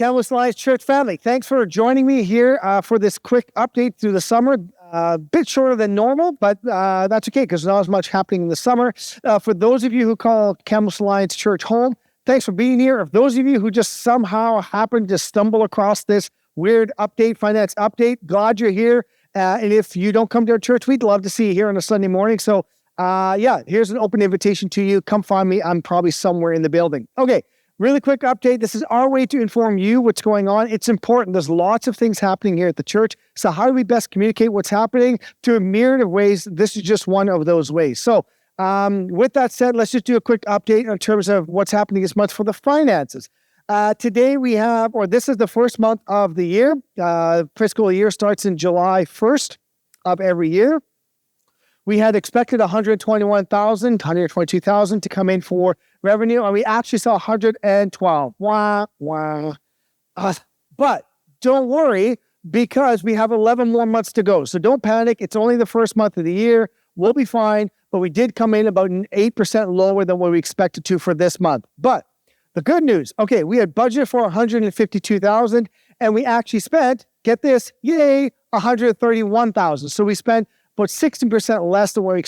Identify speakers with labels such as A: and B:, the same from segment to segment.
A: Kamloops Alliance Church family, thanks for joining me here for this quick update through the summer. A bit shorter than normal, but that's okay because there's not as much happening in the summer. For those of you who call Kamloops Alliance Church home, thanks for being here. If those of you who just somehow happened to stumble across this weird update, finance update, glad you're here. And if you don't come to our church, we'd love to see you here on a Sunday morning. So here's an open invitation to you. Come find me. I'm probably somewhere in the building. Okay. Really quick update. This is our way to inform you what's going on. It's important. There's lots of things happening here at the church. So how do we best communicate what's happening? To a myriad of ways. This is just one of those ways. So with that said, let's just do a quick update in terms of what's happening this month for the finances. Today we have, or this is the first month of the year. Fiscal year starts in July 1st of every year. We had expected $122,000 to come in for revenue, and we actually saw 112. Wah, wah. But don't worry, because we have 11 more months to go. So don't panic. It's only the first month of the year. We'll be fine. But we did come in about 8% lower than what we expected to for this month. But the good news, okay, we had budgeted for 152,000, and we actually spent, get this, yay, 131,000. So we spent about 60% less than what we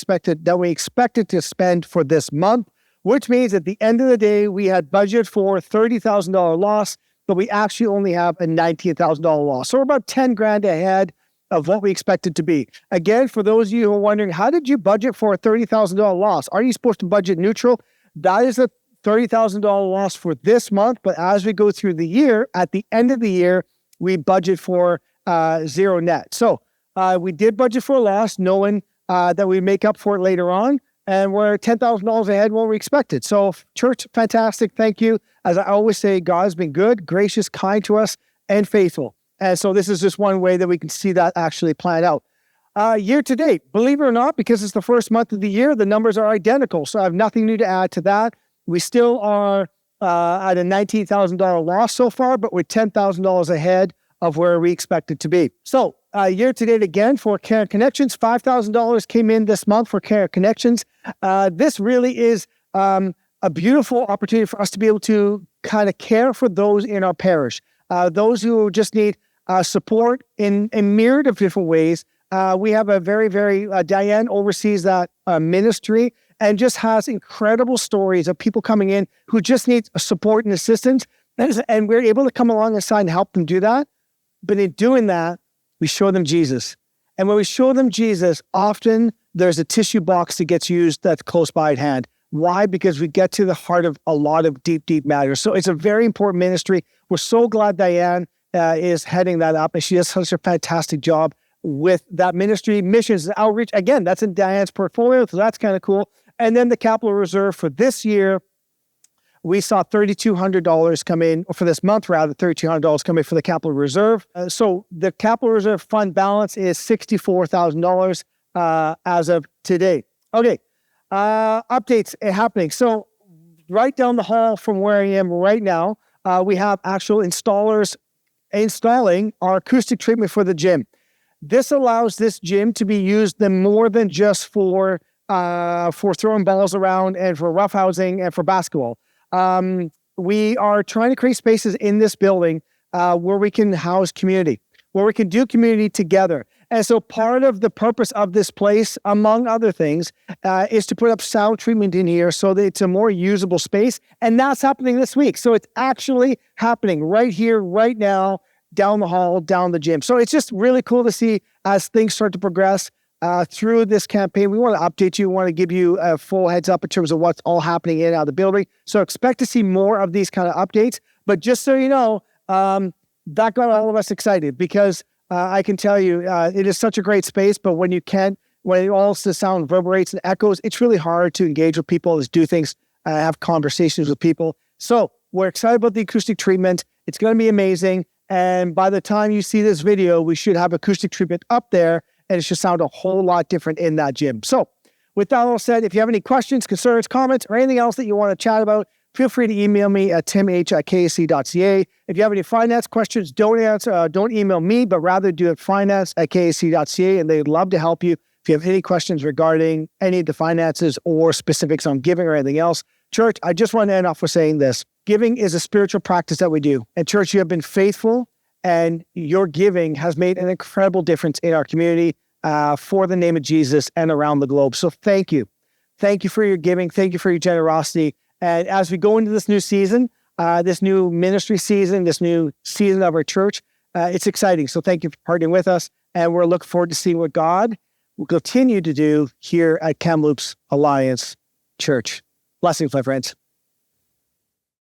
A: expected to spend for this month, which means at the end of the day, we had budget for $30,000 loss, but we actually only have a $19,000 loss. So we're about 10 grand ahead of what we expected to be. Again, for those of you who are wondering, how did you budget for a $30,000 loss? Are you supposed to budget neutral? That is a $30,000 loss for this month, but as we go through the year, at the end of the year, we budget for zero net. So we did budget for a loss, knowing that we make up for it later on, and we're $10,000 ahead of what we expected. So church, fantastic. Thank you. As I always say, God's been good, gracious, kind to us, and faithful. And so this is just one way that we can see that actually planned out. Year to date, believe it or not, because it's the first month of the year, the numbers are identical. So I have nothing new to add to that. We still are at a $19,000 loss so far, but we're $10,000 ahead of where we expected to be. So year to date again for Care Connections, $5,000 came in this month for Care Connections. This really is a beautiful opportunity for us to be able to kind of care for those in our parish, those who just need support in a myriad of different ways. We have a very, Diane oversees that ministry and just has incredible stories of people coming in who just need support and assistance. And we're able to come alongside and help them do that. But in doing that, we show them Jesus. And when we show them Jesus, often there's a tissue box that gets used that's close by at hand. Why? Because we get to the heart of a lot of deep matters. So it's a very important ministry. We're so glad Diane is heading that up, and she does such a fantastic job with that ministry. Missions and outreach, again, that's in Diane's portfolio, so that's kind of cool. And then the capital reserve for this year, we saw $3,200 come in, or for this month rather, $3,200 come in for the capital reserve. So the capital reserve fund balance is $64,000 as of today. Okay, updates happening. So right down the hall from where I am right now, we have actual installers installing our acoustic treatment for the gym. This allows this gym to be used more than just for throwing balls around and for roughhousing and for basketball. We are trying to create spaces in this building where we can house community, where we can do community together. And so part of the purpose of this place, among other things, is to put up sound treatment in here so that it's a more usable space. And that's happening this week. So it's actually happening right here, right now, down the hall, down the gym. So it's just really cool to see as things start to progress through this campaign. We want to update you. We want to give you a full heads up in terms of what's all happening in and out of the building. So expect to see more of these kind of updates. But just so you know, that got all of us excited because I can tell you it is such a great space, but when all the sound reverberates and echoes, it's really hard to engage with people, to do things, have conversations with people. So we're excited about the acoustic treatment. It's going to be amazing. And by the time you see this video, we should have acoustic treatment up there, and it should sound a whole lot different in that gym. So with that all said, if you have any questions, concerns, comments, or anything else that you want to chat about, feel free to email me at timh@ksc.ca. If you have any finance questions, don't email me, but rather do it finance@ksc.ca, and they'd love to help you. If you have any questions regarding any of the finances or specifics on giving or anything else. Church, I just want to end off with saying this. Giving is a spiritual practice that we do. And church, you have been faithful, and your giving has made an incredible difference in our community for the name of Jesus and around the globe. So thank you. Thank you for your giving. Thank you for your generosity. And as we go into this new season, this new ministry season, this new season of our church, it's exciting. So thank you for partnering with us. And we're looking forward to seeing what God will continue to do here at Kamloops Alliance Church. Blessings, my friends.